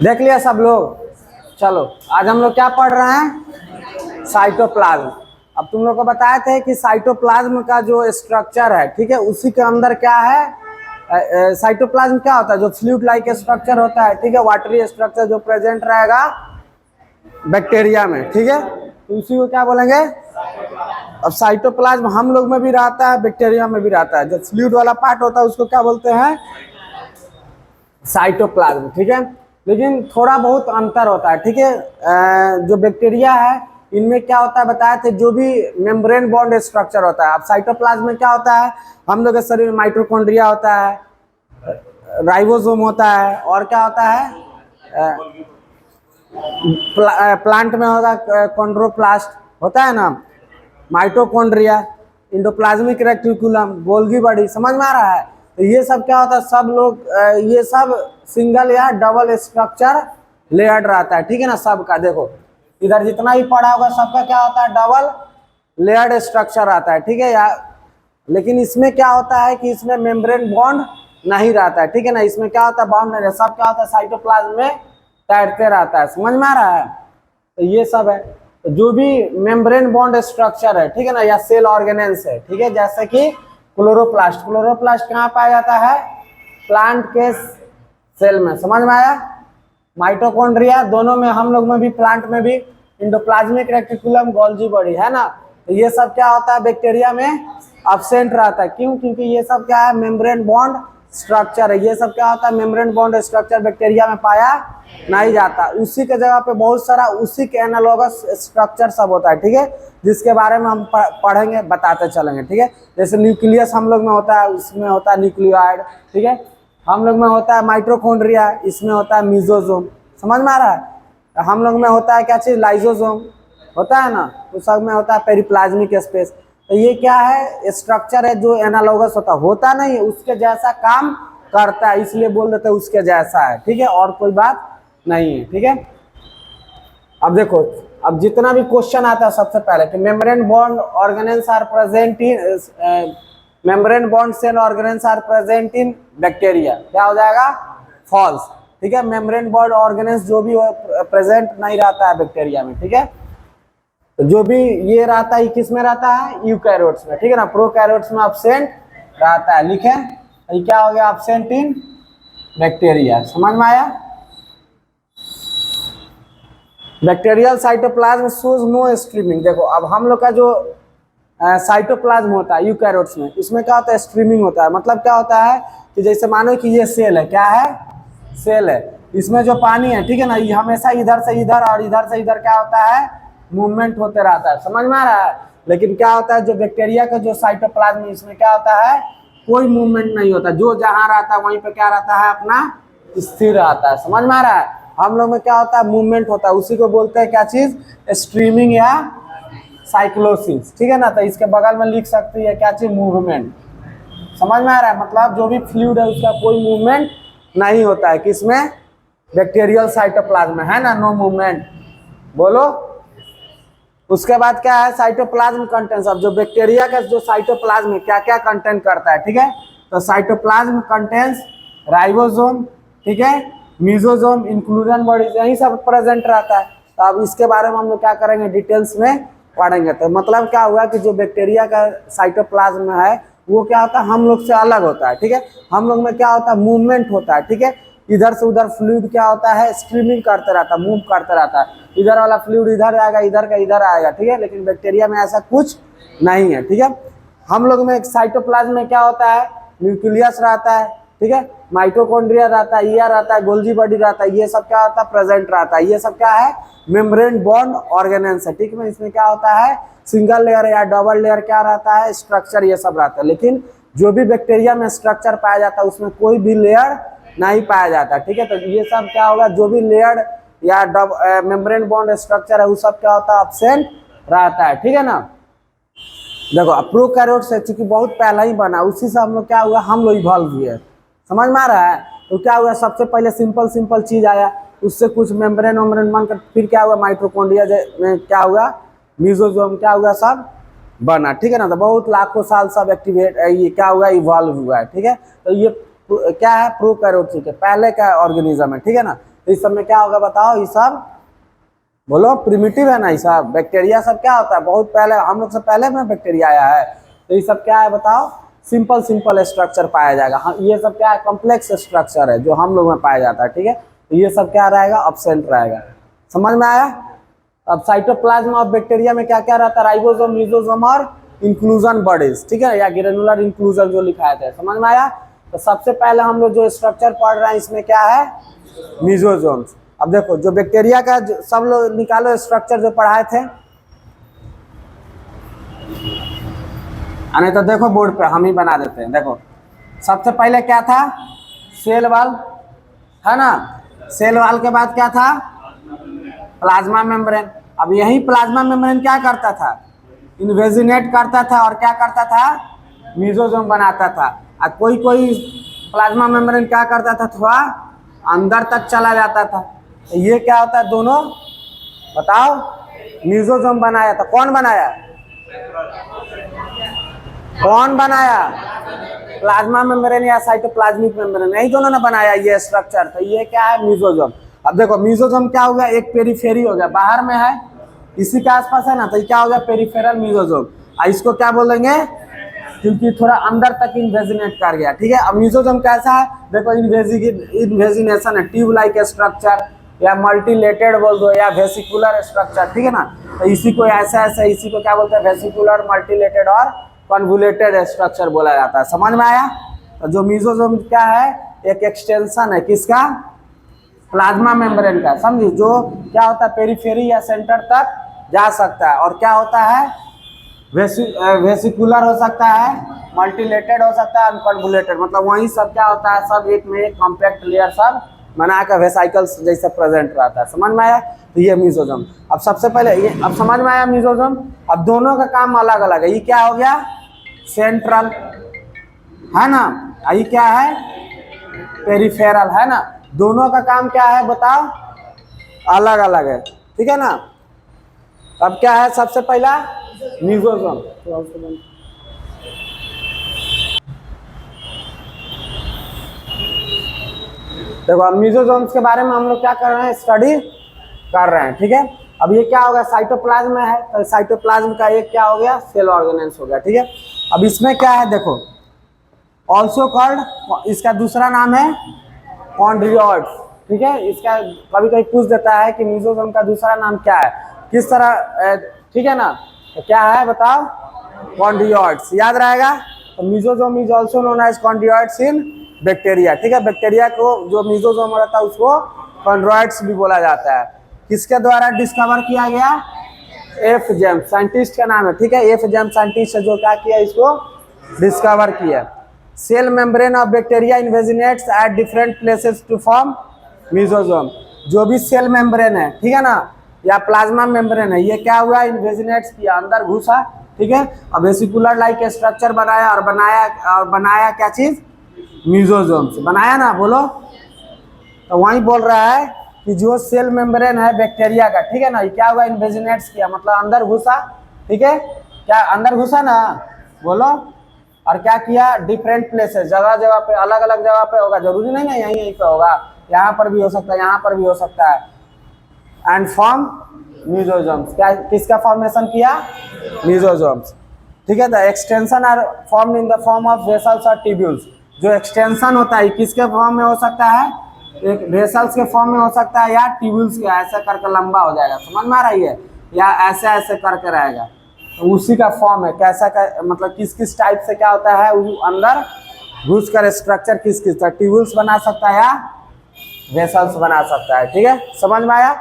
देख लिया सब लोग। चलो आज हम लोग क्या पढ़ रहे हैं, साइटोप्लाज्म। अब तुम लोग को बताए थे कि साइटोप्लाज्म का जो स्ट्रक्चर है, ठीक है, उसी के अंदर क्या है, साइटोप्लाज्म क्या होता है, जो फ्लूइड लाइक स्ट्रक्चर होता है, ठीक है, वाटरी स्ट्रक्चर जो प्रेजेंट रहेगा बैक्टीरिया में, ठीक है, तो उसी को क्या बोलेंगे। अब साइटोप्लाज्म हम लोग में भी रहता है, बैक्टीरिया में भी रहता है। जो फ्लूइड वाला पार्ट होता है उसको क्या बोलते हैं, साइटोप्लाज्म, ठीक है। लेकिन थोड़ा बहुत अंतर होता है, ठीक है। जो बैक्टीरिया है इनमें क्या होता है बताए थे, जो भी मेम्ब्रेन बॉन्ड स्ट्रक्चर होता है। अब साइटोप्लाज्म में क्या होता है, हम लोग के शरीर में माइटोकॉन्ड्रिया होता है, राइबोसोम होता है, और क्या होता है, प्लांट में होता है कॉन्ड्रोप्लास्ट होता है ना, mitochondria, endoplasmic reticulum, Golgi body, समझ में आ रहा है। तो ये सब क्या होता है, सब लोग ये सब सिंगल या डबल स्ट्रक्चर लेयर्ड रहता है, ठीक है ना। सबका देखो इधर जितना भी पढ़ा होगा सबका क्या होता है, डबल लेयर्ड स्ट्रक्चर आता है, ठीक है यार। लेकिन इसमें क्या होता है कि इसमें मेम्ब्रेन बॉन्ड नहीं रहता है, ठीक है ना। इसमें क्या होता है, बॉन्ड नहीं रहता, सब क्या होता है साइटोप्लाज्म में तैरते रहता है, समझ में आ रहा है। तो ये सब है, तो जो भी मेम्ब्रेन बॉन्ड स्ट्रक्चर है, ठीक है ना, या सेल ऑर्गेनेल्स है, ठीक है, जैसे कि क्लोरोप्लास्ट। क्लोरोप्लास्ट कहाँ पाया जाता है, प्लांट के सेल में, समझ में आया। माइटोकॉन्ड्रिया दोनों में, हम लोग में भी, प्लांट में भी, इंडोप्लाज्मिक रेटिकुलम, गोल्गी बॉडी है ना। तो ये सब क्या होता है बैक्टीरिया में एब्सेंट रहता है, क्यों, क्योंकि ये सब क्या है, मेम्ब्रेन बॉन्ड स्ट्रक्चर है। ये सब क्या होता है, मेम्ब्रेन बॉन्ड स्ट्रक्चर बैक्टीरिया में पाया नहीं जाता। उसी के जगह पे बहुत सारा उसी के एनालॉगस स्ट्रक्चर सब होता है, ठीक है, जिसके बारे में हम पढ़ेंगे, बताते चलेंगे, ठीक है। जैसे न्यूक्लियस हम लोग में होता है, उसमें होता है न्यूक्लियोइड, ठीक है। हम लोग में होता है माइटोकॉन्ड्रिया, इसमें होता है मीजोजोम, समझ में आ रहा है। हम लोग में होता है क्या चीज, लाइजोजोम होता है ना, तो सब में होता है पेरिप्लाज्मिक स्पेस। तो ये क्या है, स्ट्रक्चर है जो एनालॉगस होता नहीं है, उसके जैसा काम करता है, इसलिए बोल देते हैं उसके जैसा है, ठीक है, और कोई बात नहीं है, ठीक है। अब देखो, अब जितना भी क्वेश्चन आता है सबसे पहले कि membrane bond organelles are present in, membrane bond cell organelles are present in bacteria, क्या हो जाएगा, फॉल्स, ठीक है। मेम्ब्रेन बॉन्ड ऑर्गेनेल्स जो भी प्रेजेंट नहीं रहता है बैक्टीरिया में, ठीक है। तो जो भी ये रहता है किस में रहता है, यूकैरियोट्स में, ठीक है ना। प्रोकैरियोट्स में एब्सेंट रहता है, लिखे ये क्या हो गया, एब्सेंट इन बैक्टीरिया, समझ में आया। Bacterial cytoplasm shows no streaming. देखो अब हम लोग का जो साइटोप्लाज्म होता है यूकैरियोट्स में, इसमें क्या होता है, स्ट्रीमिंग होता है। मतलब क्या होता है कि जैसे मानो कि ये सेल है, क्या है, सेल है, इसमें जो पानी है, ठीक है ना, ये हमेशा इधर से इधर और इधर से इधर क्या होता है, मूवमेंट होते रहता है, समझ में आ रहा है। लेकिन क्या होता है, जो बैक्टीरिया का जो साइटोप्लाज्म, इसमें क्या होता है, कोई मूवमेंट नहीं होता, जो जहां रहता है वहीं पे क्या रहता है, अपना स्थिर रहता है, समझ में आ रहा है। हम लोग में क्या होता है, मूवमेंट होता है, उसी को बोलते हैं क्या चीज, स्ट्रीमिंग या साइक्लोसिस, ठीक है ना। तो इसके बगल में लिख सकती है क्या चीज, मूवमेंट, समझ में आ रहा है। मतलब जो भी फ्लूइड है उसका कोई मूवमेंट नहीं होता है, किसमें, बैक्टीरियल साइटोप्लाज्म में, है ना, नो मूवमेंट, बोलो। उसके बाद क्या है, साइटोप्लाज्म कंटेंट्स। अब जो बैक्टीरिया का जो साइटोप्लाज्म है क्या क्या कंटेंट करता है, ठीक है। तो साइटोप्लाज्म कंटेंट्स राइबोसोम, ठीक है, मीजोसोम, इंक्लूजन बॉडी, यही सब प्रेजेंट रहता है। तो अब इसके बारे में हम लोग क्या करेंगे, डिटेल्स में पढ़ेंगे। तो मतलब क्या हुआ कि जो बैक्टीरिया का साइटोप्लाज्म है वो क्या होता है, हम लोग से अलग होता है, ठीक है। हम लोग में क्या होता है, मूवमेंट होता है, ठीक है। इधर से उधर फ्लूइड क्या होता है, स्ट्रीमिंग करते रहता है, मूव करते रहता है। इधर वाला फ्लूइड इधर आएगा, इधर का इधर आएगा, ठीक है। लेकिन बैक्टीरिया में ऐसा कुछ नहीं है, ठीक है। हम लोग में साइटोप्लाज्म में क्या होता है, न्यूक्लियस रहता है, ठीक है, माइटोकॉन्ड्रिया रहता है, ईआर रहता है, गोल्गी बॉडी रहता है, ये सब क्या होता है, प्रेजेंट रहता है। ये सब क्या है, मेम्ब्रेन बॉन्ड ऑर्गेनेल्स है, ठीक है। इसमें क्या होता है, सिंगल लेयर या डबल लेयर क्या रहता है, स्ट्रक्चर ये सब रहता है। लेकिन जो भी बैक्टीरिया में स्ट्रक्चर पाया जाता है उसमें कोई भी लेयर नहीं पाया जाता, ठीक है। तो ये सब क्या होगा, जो भी लेयर या मेम्ब्रेन बॉन्ड स्ट्रक्चर है वो सब क्या होता है, एब्सेंट रहता है, ठीक है ना। देखो प्रोकैरियोट से चूंकि बहुत पहला ही बना, उसी से हम लोग क्या हुआ, हम लोग इवॉल्व हुए, समझ में आ रहा है। तो क्या हुआ, सबसे पहले सिंपल सिंपल चीज आया, उससे कुछ मेम्ब्रेन वेम्ब्रेन बनकर फिर क्या हुआ, माइटोकॉन्ड्रिया में क्या हुआ, मीजोसोम क्या हुआ, सब बना, ठीक है ना। तो बहुत लाखों साल सब एक्टिवेट ये क्या हुआ, इवॉल्व हुआ है, ठीक है। तो ये क्या है, प्रोकैरियोट, ठीक है, पहले का ऑर्गेनिज्म है, ठीक है ना। तो इस सब में क्या होगा बताओ, ये सब बोलो प्रिमिटिव है ना, ये सब बैक्टीरिया सब क्या होता है, बहुत पहले हम लोग से पहले में बैक्टीरिया आया है। तो ये सब क्या है बताओ, सिंपल सिंपल स्ट्रक्चर पाया जाएगा। हाँ, ये सब क्या है, कॉम्प्लेक्स स्ट्रक्चर है जो हम लोग में पाया जाता है, ठीक है। तो ये सब क्या रहेगा, अब्सेंट रहेगा। समझ में आया। अब साइटोप्लाज्म ऑफ बैक्टीरिया में क्या क्या रहता है, राइबोसोम, मेसोसोम और इंक्लूजन बॉडीज, ठीक है, या ग्रेनुलर इंक्लूजन जो लिखाया था। समझ में आया। तो सबसे पहले हम लोग जो स्ट्रक्चर पढ़ रहे हैं इसमें क्या है, मेसोसोम्स। अब देखो जो बैक्टीरिया का सब लोग निकालो स्ट्रक्चर जो पढ़ाए थे, नहीं तो देखो बोर्ड पे हम ही बना देते हैं। देखो सबसे पहले क्या था, सेल वाल है ना, सेल वाल के बाद क्या था, प्लाज्मा मेम्ब्रेन। अब यही प्लाज्मा मेम्ब्रेन क्या करता था, इन्वेजिनेट करता था और क्या करता था, मेसोसोम बनाता था। और कोई कोई प्लाज्मा मेम्ब्रेन क्या करता था, थोड़ा अंदर तक चला जाता था। तो ये क्या होता है, दोनों बताओ, मेसोसोम बनाया था। कौन बनाया, कौन बनाया, प्लाज्मा मेम्ब्रेन या साइटोप्लाज्मिक मेम्ब्रेन, यही दोनों ने बनाया ये स्ट्रक्चर। तो ये क्या है, मेसोसोम। अब देखो मेसोसोम क्या हो गया, एक पेरिफेरी हो गया, बाहर में है, इसी के आसपास है ना, तो ये क्या हो गया, पेरिफेरल मेसोसोम। इसको क्या बोलेंगे, क्योंकि थोड़ा अंदर तक इन्वेजिनेट कर गया, ठीक है। अब मेसोसोम कैसा है, देखो इन्वेजिनेशन है, ट्यूब लाइक स्ट्रक्चर या मल्टीलेटेड बोल दो या वेसिकुलर स्ट्रक्चर, ठीक है ना। तो इसी को ऐसा ऐसा, इसी को क्या बोलते हैं, वेसिकुलर, मल्टीलेटेड और कन्वोल्यूटेड स्ट्रक्चर बोला जाता है। समझ में आया। तो जो मेसोसोम क्या है, एक एक्सटेंशन है किसका, प्लाज्मा मेम्ब्रेन का, समझी, जो क्या होता है, पेरिफेरी या सेंटर तक जा सकता है। और क्या होता है, वेसिकुलर हो सकता है, मल्टीलेटेड हो सकता है, अनकन्वोल्यूटेड, मतलब वही सब क्या होता है, सब एक में एक कॉम्पैक्ट लेयर सब बनाकर वेसाइकल्स जैसे प्रेजेंट रहता है। समझ में आया। तो ये मेसोसोम। अब सबसे पहले ये, अब समझ में आया मेसोसोम। अब दोनों का काम अलग अलग है। ये क्या हो गया, सेंट्रल है ना, ये क्या है, पेरिफेरल है ना। दोनों का काम क्या है बताओ, अलग अलग है, ठीक है ना। अब क्या है, सबसे पहला मेसोसोम। देखो अब मेसोसोम्स के बारे में हम लोग क्या कर रहे हैं, स्टडी कर रहे हैं, ठीक है। अब ये क्या होगा, साइटोप्लाज्म में है, तो साइटोप्लाज्म का एक क्या हो गया, सेल ऑर्गेनेल्स हो गया, ठीक है। अब इसमें क्या है, देखो ऑल्सो कॉल्ड, इसका दूसरा नाम है कॉन्ड्रियोइड्स, ठीक है। इसका कभी कभी पूछ देता है कि मेसोसोम का दूसरा नाम क्या है, किस तरह, ठीक है ना। तो क्या है बताओ, कॉन्ड्रियोइड्स, याद रहेगा। तो mesosome is also known as chondrioids in bacteria, ठीक है। बैक्टीरिया को जो मेसोसोम रहता है उसको कॉन्ड्रियोइड्स भी बोला जाता है। किसके द्वारा डिस्कवर किया गया, एफ जेम्स, साइंटिस्ट का नाम है, ठीक है। एफ जेम्स साइंटिस्ट जो क्या किया, इसको डिस्कवर किया। Cell membrane of bacteria invaginates at different places to form mesosome. जो भी सेल मेम्ब्रेन है, ठीक है ना, या प्लाज्मा मेम्ब्रेन है, ये क्या हुआ, इन्वेजिनेट्स किया, अंदर घुसा, ठीक है। अब वेसिकुलर लाइक स्ट्रक्चर बनाया और बनाया क्या चीज, मेसोसोम से बनाया ना, बोलो। तो वही बोल रहा है कि जो सेल मेम्ब्रेन है बैक्टीरिया का, ठीक है ना, ये क्या हुआ, इन्वेजिनेट्स किया, मतलब अंदर घुसा, ठीक है, क्या अंदर घुसा ना, बोलो। और क्या किया, डिफरेंट प्लेसेस, जगह जगह पे, अलग अलग जगह पे होगा, जरूरी नहीं है यहीं यहीं पे होगा, यहाँ पर भी हो सकता है, यहाँ पर भी हो सकता है। एंड फॉर्म मेसोसोम्स, क्या किसका फॉर्मेशन किया, मेसोसोम्स, ठीक है। The extension are formed in the form of vessels और ट्यूब्यूल्स। जो एक्सटेंशन होता है किसके फॉर्म में हो सकता है, एक वेसल्स के फॉर्म में हो सकता है या ट्यूब्यूल्स के, ऐसे करके लंबा हो जाएगा, समझ में आ रही है, या ऐसे ऐसे करके रहेगा, तो उसी का फॉर्म है। कैसा का मतलब किस किस टाइप से क्या होता है, अंदर घुस कर स्ट्रक्चर किस किस तरह, ट्यूब्यूल्स बना सकता है या वेसल्स बना सकता है, ठीक है। समझ में आया।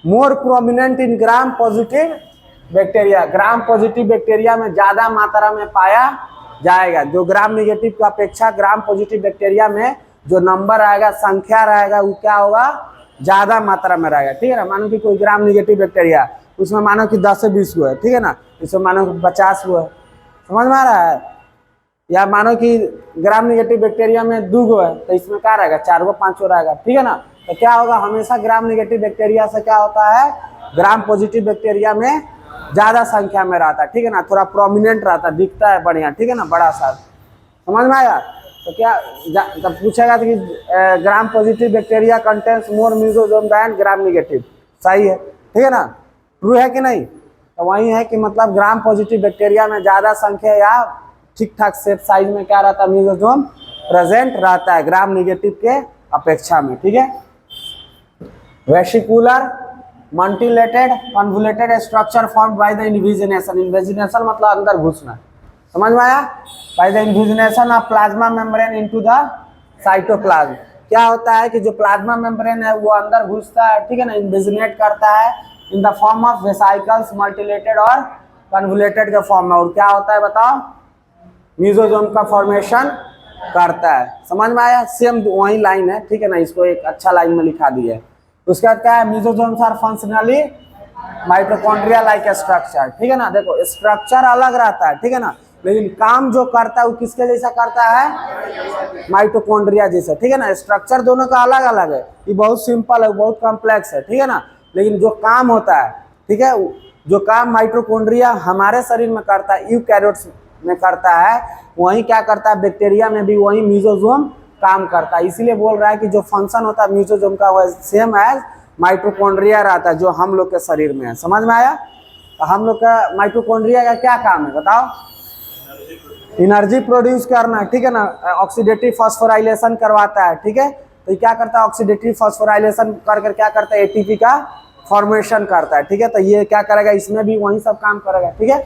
मोर prominent in gram positive bacteria, gram positive bacteria में ज्यादा मात्रा में पाया जाएगा। जो ग्राम निगेटिव की अपेक्षा ग्राम पॉजिटिव बैक्टीरिया में जो नंबर आएगा, संख्या रहेगा, वो क्या होगा, ज्यादा मात्रा में रहेगा, ठीक है ना। मानो कि कोई ग्राम निगेटिव बैक्टीरिया, उसमें मानो कि 10 से 20 हुआ है, ठीक है ना, इसमें मानो कि 50 हुआ है, समझ में आ रहा है। या मानो कि ग्राम निगेटिव बैक्टीरिया में 2 गो है, तो इसमें क्या रहेगा, 4 गो 5 गो रहेगा, ठीक है ना। तो क्या होगा, हमेशा ग्राम निगेटिव बैक्टीरिया से क्या होता है, ग्राम पॉजिटिव बैक्टीरिया में ज्यादा संख्या में रहता है, ठीक है ना, थोड़ा प्रोमिनेंट रहता है, दिखता है बढ़िया, ठीक है ना, बड़ा सा। समझ में आया। तो क्या तब पूछेगा कि gram positive bacteria contains more mucosome than gram negative, सही है, ठीक है ना, ट्रू है कि नहीं। तो वही है कि मतलब ग्राम पॉजिटिव बैक्टीरिया में ज़्यादा संख्या या ठीक ठाक शेप साइज में क्या रहता है, म्यूकोसोम प्रेजेंट रहता है ग्राम निगेटिव के अपेक्षा में, ठीक है। Vesicular multilated convoluted structure formed by the invagination, invagination मतलब अंदर घुसना, समझ में आया, by the invagination of plasma membrane into the cytoplasm. क्या होता है कि जो प्लाज्मा मेम्ब्रेन है वो अंदर घुसता है, ठीक है ना, इन्विजिनेट करता है in the form of vesicles multilated और कन्वोल्यूटेड के फॉर्म में, और क्या होता है बताओ, म्यूकोसोम का फॉर्मेशन करता है, समझ में आया। सेम वही लाइन है, ठीक है ना, इसको एक अच्छा लाइन में लिखा दिया है। उसके बाद क्या है, mucosomes are functionally mitochondria like structure, ठीक है ना, देखो स्ट्रक्चर अलग रहता है, ठीक है ना, लेकिन काम जो करता है वो किसके जैसा करता है, माइटोकॉन्ड्रिया जैसा, ठीक है ना। स्ट्रक्चर दोनों का अलग अलग है, ये बहुत सिंपल है, बहुत कॉम्प्लेक्स है, ठीक है ना, लेकिन जो काम होता है, ठीक है, जो काम माइटोकॉन्ड्रिया हमारे शरीर में करता है, यूकैरियोट्स में करता है, वही क्या करता है बैक्टीरिया में भी वही म्यूकोसोम काम करता है। इसीलिए बोल रहा है कि जो फंक्शन होता है म्यूकोसोम का वह सेम एज माइटोकॉन्ड्रिया रहता है जो हम लोग के शरीर में है, समझ में आया। तो हम लोग का माइटोकॉन्ड्रिया का क्या काम है बताओ, एनर्जी प्रोड्यूस करना, ठीक है ना, ऑक्सीडेटिव फॉस्फोराइलेशन करवाता है, ठीक है। तो क्या करता है, ऑक्सीडेटिव फॉस्फोराइलेशन कर क्या करता है, एटीपी का फॉर्मेशन करता है, ठीक है। तो ये क्या करेगा, इसमें भी वही सब काम करेगा, ठीक है।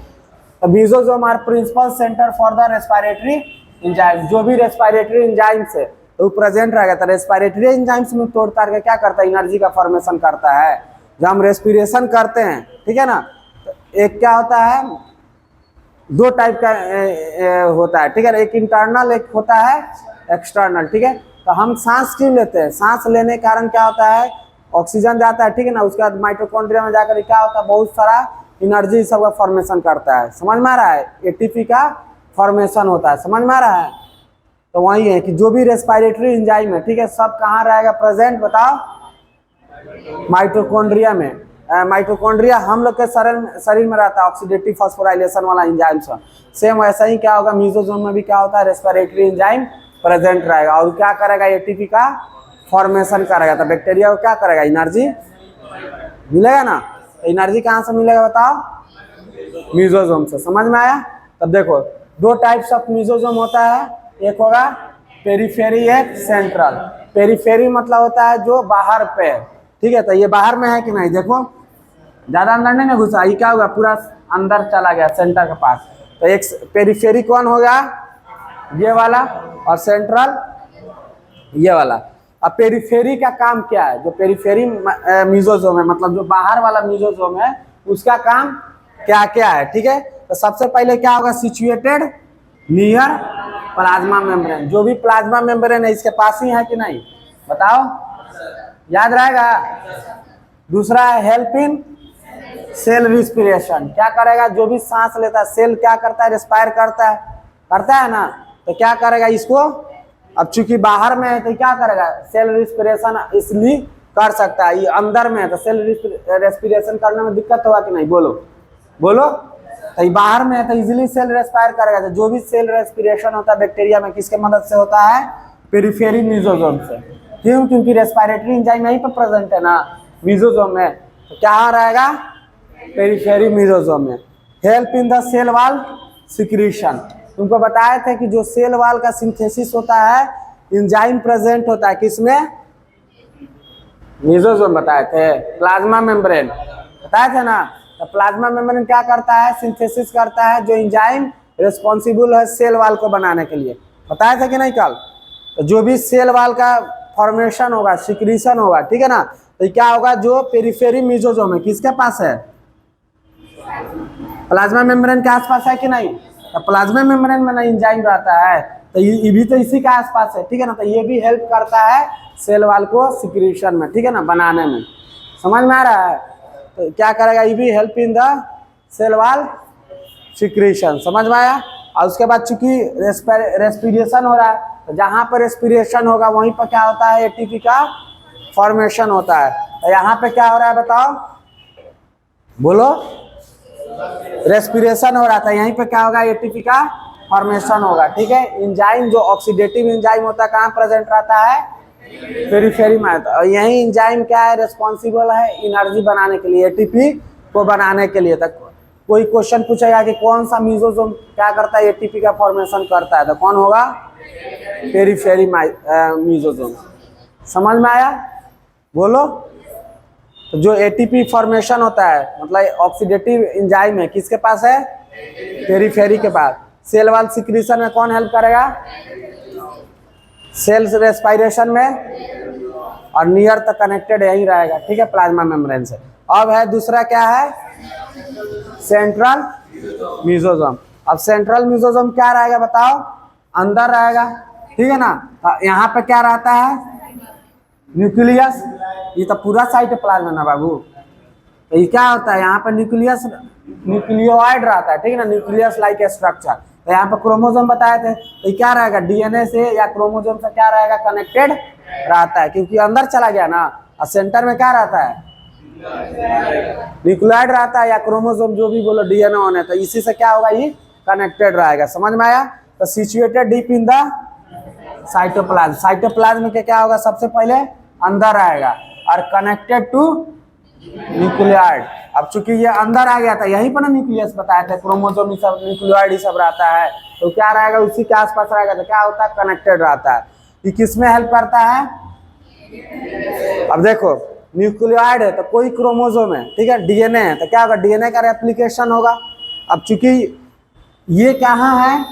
तो mucosome are principal center for the respiratory enzyme, जो भी रेस्पिरेटरी एंजाइम्स है तो वो प्रेजेंट रहेगा। तो रेस्पिरेटरी एंजाइम्स में तोड़ ताड़ के क्या करता है, एनर्जी का फॉर्मेशन करता है। जब हम रेस्पिरेशन करते हैं, ठीक है ना, तो एक क्या होता है, दो टाइप का होता है, ठीक है, एक इंटरनल एक होता है एक्सटर्नल, ठीक है। तो हम सांस क्यों लेते हैं, सांस लेने के कारण क्या होता है, ऑक्सीजन जाता है, ठीक है ना, उसके बाद माइटोकॉन्ड्रिया में जाकर क्या होता है, बहुत सारा एनर्जी सब का फॉर्मेशन करता है, समझ में आ रहा है, एटीपी का फॉर्मेशन होता है, समझ में आ रहा है। तो वही है कि जो भी रेस्पिरेटरी एंजाइम है, ठीक है, सब कहाँ रहेगा प्रेजेंट बताओ, माइटोकॉन्ड्रिया में। माइटोकॉन्ड्रिया हम लोग के शरीर में रहता है ऑक्सीडेटिव फॉस्फोराइलेशन वाला एंजाइम सब, सेम वैसा ही क्या होगा म्यूकोसोम में भी क्या होता है, रेस्पिरेटरी एंजाइम प्रेजेंट रहेगा और क्या करेगा, एटीपी का फॉर्मेशन करेगा। तो बैक्टीरिया को क्या करेगा, एनर्जी मिलेगा ना। तो एनर्जी कहाँ से मिलेगा बताओ, म्यूकोसोम से, समझ में आया। तब देखो दो टाइप्स ऑफ म्यूकोसोम होता है, एक होगा पेरिफेरी, एक सेंट्रल। पेरिफेरी मतलब होता है जो बाहर पे, ठीक है। तो ये बाहर में है कि नहीं, देखो ज्यादा अंदर नहीं ना घुसा, ये क्या होगा, पूरा अंदर चला गया सेंटर के पास। तो एक पेरिफेरी कौन होगा, ये वाला, और सेंट्रल ये वाला। अब पेरिफेरी का काम क्या है, जो पेरिफेरी म्यूकोसोम है, मतलब जो बाहर वाला म्यूकोसोम है, उसका काम क्या क्या है, ठीक है। तो सबसे पहले क्या होगा, सिचुएटेड नियर प्लाज्मा मेम्ब्रेन, जो भी प्लाज्मा मेम्ब्रेन है इसके पास ही है कि नहीं बताओ, याद रहेगा। दूसरा है हेल्प इन सेल रिस्पिरेशन, क्या करेगा, जो भी सांस लेता है सेल क्या करता है, रेस्पायर करता है ना। तो क्या करेगा इसको, अब चूंकि बाहर में है तो क्या करेगा, सेल रिस्पिरेशन इसलिए कर सकता है, ये अंदर में है तो सेल रेस्पिरेशन करने में दिक्कत होगा कि नहीं, बोलो बोलो। तो ये बाहर में है तो इजीली सेल रेस्पायर करेगा। तो जो भी सेल रेस्पिरेशन होता है बैक्टीरिया में किसके मदद से होता है, पेरिफेरी म्यूकोसोम से, क्यों, क्योंकि रेस्पिरेटरी एंजाइम यहीं पर प्रेजेंट है ना म्यूकोसोम में। तो क्या रहेगा, पेरिफेरी म्यूकोसोम में। Help in the cell wall secretion, तुमको बताए थे कि जो सेल वॉल का सिंथेसिस होता है एंजाइम प्रेजेंट होता है किसमें, म्यूकोसोम बताए थे, प्लाज्मा मेम्ब्रेन बताए थे ना। तो प्लाज्मा मेम्ब्रेन क्या करता है, सिंथेसिस करता है जो एंजाइम रिस्पॉन्सिबल है सेल वॉल को बनाने के लिए, बताए थे कि नहीं कल। तो जो भी सेल वॉल का फॉर्मेशन होगा, सिक्रीशन होगा, ठीक है ना, तो क्या होगा, जो पेरिफेरी म्यूकोसोम है किसके पास है, प्लाज्मा मेम्ब्रेन के आसपास है कि नहीं। तो प्लाज्मा मेम्ब्रेन में ना एंजाइम रहता है, तो ये भी तो इसी के आसपास है, ठीक है ना। तो ये भी हेल्प करता है सेल वॉल को सिक्रीशन में, ठीक है ना, बनाने में, समझ में आ रहा है। तो क्या करेगा, ये भी help in the cell wall secretion, समझ में आया। और उसके बाद चूंकि रेस्पिरेशन हो रहा है, तो जहाँ पर रेस्पिरेशन होगा वहीं पर क्या होता है, एटीपी का फॉर्मेशन होता है। तो यहाँ पे क्या हो रहा है बताओ, बोलो, रेस्पिरेशन हो रहा था, यहीं पे क्या होगा, एटीपी का फॉर्मेशन होगा, ठीक है। एंजाइम जो ऑक्सीडेटिव एंजाइम होता है कहाँ प्रेजेंट रहता है, पेरिफेरी में आता है। और यही एंजाइम क्या है, रिस्पॉन्सिबल है एनर्जी बनाने के लिए, एटीपी को बनाने के लिए। तक कोई क्वेश्चन पूछेगा कि कौन सा मीजोसोम क्या करता है, एटीपी का फॉर्मेशन करता है, तो कौन होगा, पेरिफेरी मीजोसोम। समझ में आया, बोलो। तो जो एटीपी फॉर्मेशन होता है मतलब ऑक्सीडेटिव एंजाइम है, किसके पास है, पेरिफेरी के पास। सेल वॉल सिक्रीशन में कौन हेल्प करेगा, सेल्स रेस्पिरेशन में, और नियर तक कनेक्टेड यही रहेगा, ठीक है, प्लाज्मा मेम्ब्रेन से। अब है दूसरा क्या है, सेंट्रल मीजोसोम। अब सेंट्रल मीजोसोम क्या रहेगा बताओ, अंदर रहेगा, ठीक है ना। यहाँ पे क्या रहता है, न्यूक्लियस। ये तो पूरा साइटोप्लाज्म है ना बाबू। तो ये क्या होता है, यहाँ पे न्यूक्लियस, न्यूक्लियोइड रहता है, ठीक है ना, न्यूक्लियस लाइक स्ट्रक्चर। तो यहाँ पे क्रोमोसोम बताए थे, तो क्या रहेगा, डीएनए से या क्रोमोसोम से क्या रहेगा, कनेक्टेड रहता है, क्योंकि अंदर चला गया ना। और सेंटर में क्या रहता है, न्यूक्लियोइड रहता है या क्रोमोसोम, जो भी बोलो, डीएनए होने, तो इसी से क्या होगा, ये कनेक्टेड रहेगा। समझ में आया। तो situated deep in the cytoplasm. Cytoplasm के क्या होगा, सबसे पहले अंदर आएगा और कनेक्टेड टू न्यूक्लियोइड। अब चूंकि ये अंदर आ गया था, यहीं पर ना न्यूक्लियस बताया था, क्रोमोसोम ये सब, न्यूक्लियोइड ये सब रहता है, तो क्या रहेगा, उसी के आसपास रहेगा, तो क्या होता है, कनेक्टेड रहता है। ये किस में हेल्प करता है, अब देखो न्यूक्लियोइड है तो कोई क्रोमोसोम है, ठीक है, डीएनए है तो क्या होगा, डीएनए का रेप्लिकेशन होगा। अब चूंकि ये कहाँ है,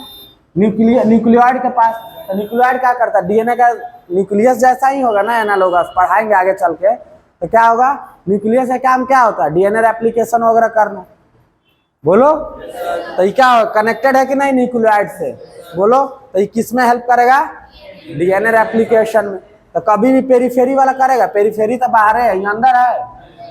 न्यूक्लियोइड के पास, तो न्यूक्लियोइड क्या करता है, डीएनए का न्यूक्लियस जैसा ही होगा ना, एनालोगस, पढ़ाएंगे आगे चल के। तो क्या होगा, न्यूक्लियस का काम क्या होता है, डीएनए रेप्लिकेशन वगैरह करना, बोलो। तो ये क्या हो, कनेक्टेड है कि नहीं न्यूक्लियोइड से, बोलो। तो ये किस में हेल्प करेगा, डीएनए रेप्लिकेशन में। तो कभी भी पेरिफेरी वाला करेगा, पेरिफेरी तो बाहर है, ये अंदर है,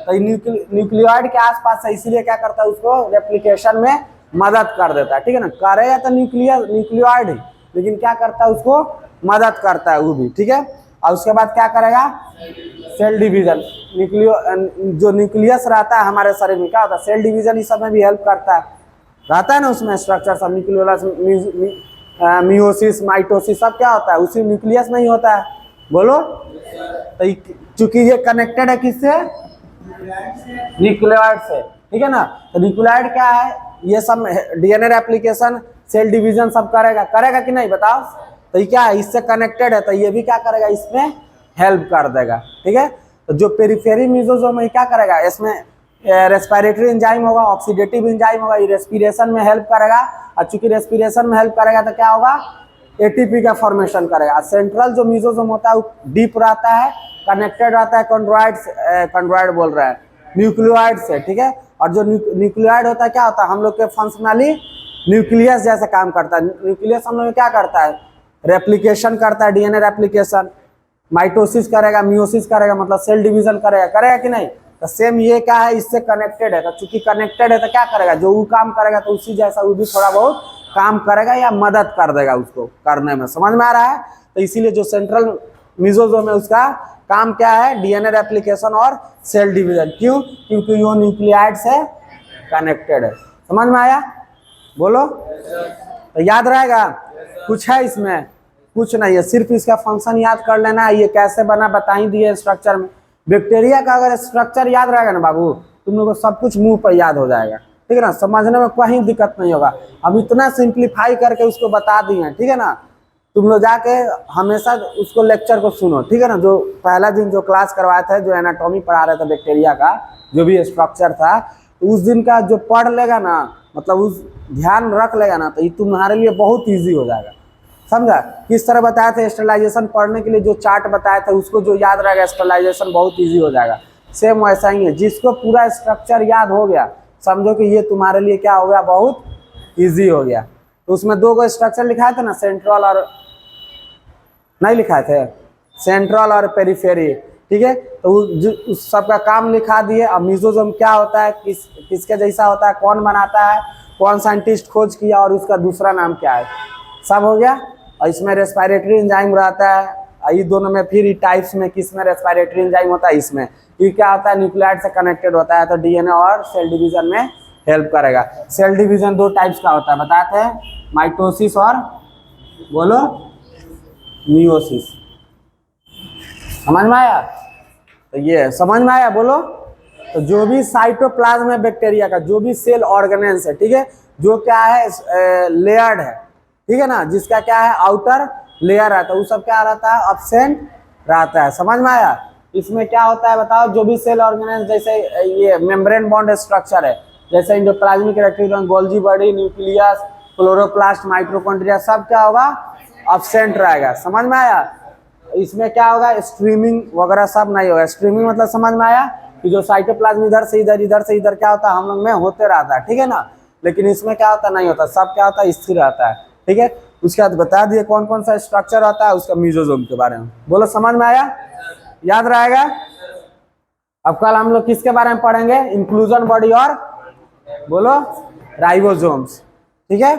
तो न्यूक्लियोइड के आसपास है, इसीलिए क्या करता है, उसको रेप्लिकेशन में मदद कर देता है, ठीक है ना। करेगा तो न्यूक्लियोइड ही, लेकिन क्या करता है, उसको मदद करता है वो भी, ठीक है। और उसके बाद क्या करेगा, सेल डिवीजन, जो न्यूक्लियस रहता है हमारे शरीर में, क्या होता है, सेल डिवीजन इस सब में भी हेल्प करता है, रहता है ना उसमें स्ट्रक्चर सब, न्यूक्लियोलस, मियोसिस, माइटोसिस, सब क्या होता है, उसी न्यूक्लियस में ही होता है, बोलो। तो चूंकि ये कनेक्टेड है किससे, न्यूक्लियोइड से, ठीक है ना। तो न्यूक्लियोइड क्या है, ये सब डीएनए रेप्लिकेशन, सेल डिवीजन सब करेगा कि नहीं बताओ। तो ये क्या है, इससे कनेक्टेड है, तो ये भी क्या करेगा, इसमें हेल्प कर देगा, ठीक है। तो जो पेरिफेरी मीजोसोम है क्या करेगा, इसमें रेस्पिरेटरी एंजाइम होगा, ऑक्सीडेटिव एंजाइम होगा, ये रेस्पिरेशन में हेल्प करेगा। और चूंकि रेस्पिरेशन में हेल्प करेगा तो क्या होगा, एटीपी का फॉर्मेशन करेगा। सेंट्रल जो मीजोसोम होता है वो डीप रहता है, कनेक्टेड रहता है कंड्रॉइड बोल रहा है, न्यूक्लियोइड से, ठीक है। और जो न्यूक्लियोइड होता है क्या होता है, हम लोग के फंक्शनली न्यूक्लियस जैसा काम करता है। न्यूक्लियस हम लोग में क्या करता है, रेप्लिकेशन करता है, डीएनए रेप्लिकेशन, माइटोसिस करेगा, मियोसिस करेगा, मतलब सेल डिवीजन करेगा कि नहीं। तो सेम ये क्या है, इससे कनेक्टेड है, तो चूंकि कनेक्टेड है तो क्या करेगा, जो वो काम करेगा तो उसी जैसा वो भी थोड़ा बहुत काम करेगा या मदद कर देगा उसको करने में। समझ में आ रहा है। तो इसीलिए जो सेंट्रल मीजोसोम है उसका काम क्या है, डीएनए रेप्लिकेशन और सेल डिवीजन। क्यों, क्योंकि वो न्यूक्लियोइड से कनेक्टेड है। समझ में आया, बोलो। तो याद रहेगा, कुछ है इसमें, कुछ नहीं है, सिर्फ इसका फंक्शन याद कर लेना है। ये कैसे बना बता ही दिए स्ट्रक्चर में। बैक्टीरिया का अगर स्ट्रक्चर याद रहेगा ना बाबू, तुम लोग को सब कुछ मुंह पर याद हो जाएगा, ठीक है ना, समझने में कोई दिक्कत नहीं होगा। हम इतना सिंप्लीफाई करके उसको बता दिए हैं, ठीक है ना। तुम लोग जाके हमेशा उसको लेक्चर को सुनो, ठीक है ना। जो पहला दिन जो क्लास करवाए थे, जो एनाटॉमी पढ़ा रहे थे बैक्टीरिया का, जो भी स्ट्रक्चर था, तो उस दिन का जो पढ़ लेगा ना, मतलब उस ध्यान रख लेगा ना, तो ये तुम्हारे लिए बहुत ईजी हो जाएगा। समझा, किस तरह बताया था स्टेरिलाइजेशन पढ़ने के लिए जो चार्ट बताया था उसको जो याद रहेगा, स्टेरिलाइजेशन बहुत इजी हो जाएगा। सेम वैसा ही है, जिसको पूरा स्ट्रक्चर याद हो गया समझो कि ये तुम्हारे लिए क्या हो गया, बहुत इजी हो गया। तो उसमें दो गो स्ट्रक्चर लिखाए थे ना, सेंट्रल और नहीं लिखाए थे, सेंट्रल और पेरिफेरी, ठीक है। तो उस सब का काम लिखा दिए। अब मीजोसोम क्या होता है, किसके जैसा होता है, कौन बनाता है, कौन साइंटिस्ट खोज किया और उसका दूसरा नाम क्या है, सब हो गया। और इसमें रेस्पिरेटरी एंजाइम रहता है, ये दोनों में फिर टाइप्स में किस में रेस्पिरेटरी एंजाइम होता है, इसमें ये क्या होता है, न्यूक्लियोइड से कनेक्टेड होता है, तो डीएनए और सेल डिवीजन में हेल्प करेगा। सेल डिवीजन दो टाइप्स का होता है, बताते हैं, माइटोसिस और बोलो मियोसिस। समझ में आया? तो ये समझ में आया, बोलो। तो जो भी साइटोप्लाज्म है बैक्टीरिया का, जो भी सेल ऑर्गेनेल्स है, ठीक है, जो क्या है लेयर्ड है, ठीक है ना, जिसका क्या है आउटर लेयर रहता है, वो सब क्या रहता है एब्सेंट रहता है। समझ में आया? इसमें क्या होता है बताओ, जो भी सेल ऑर्गेनेल्स जैसे ये मेम्ब्रेन बॉन्ड स्ट्रक्चर है, जैसे endoplasmic reticulum, Golgi body, nucleus, chloroplast, mitochondria, सब क्या होगा एब्सेंट रहेगा। समझ में आया? इसमें क्या होगा स्ट्रीमिंग वगैरह सब नहीं होगा। स्ट्रीमिंग मतलब समझ में आया कि जो साइटोप्लाज्म इधर से इधर क्या होता है हम लोग में होते रहता है, ठीक है ना, लेकिन इसमें क्या होता नहीं होता, सब क्या होता है स्थिर रहता है, ठीक है। उसके बाद बता दिए कौन कौन सा स्ट्रक्चर होता है उसका मेसोसोम के बारे में, बोलो समझ में आया, याद रहेगा। अब कल हम लोग किसके बारे में पढ़ेंगे, इंक्लूजन बॉडी और बोलो राइबोसोम्स, ठीक है।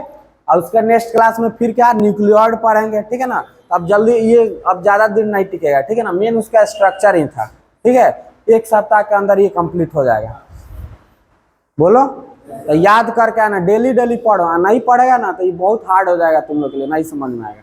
और उसके नेक्स्ट क्लास में फिर क्या न्यूक्लियोइड पढ़ेंगे, ठीक है ना। अब जल्दी ये अब ज्यादा दिन नहीं टिकेगा, ठीक है ना, मेन उसका स्ट्रक्चर ही था, ठीक है। एक सप्ताह के अंदर ये कंप्लीट हो जाएगा, बोलो। तो याद करके आना, डेली डेली पढ़ो, नहीं पढ़ेगा ना तो ये बहुत हार्ड हो जाएगा तुम लोग के लिए, नहीं समझ में आएगा।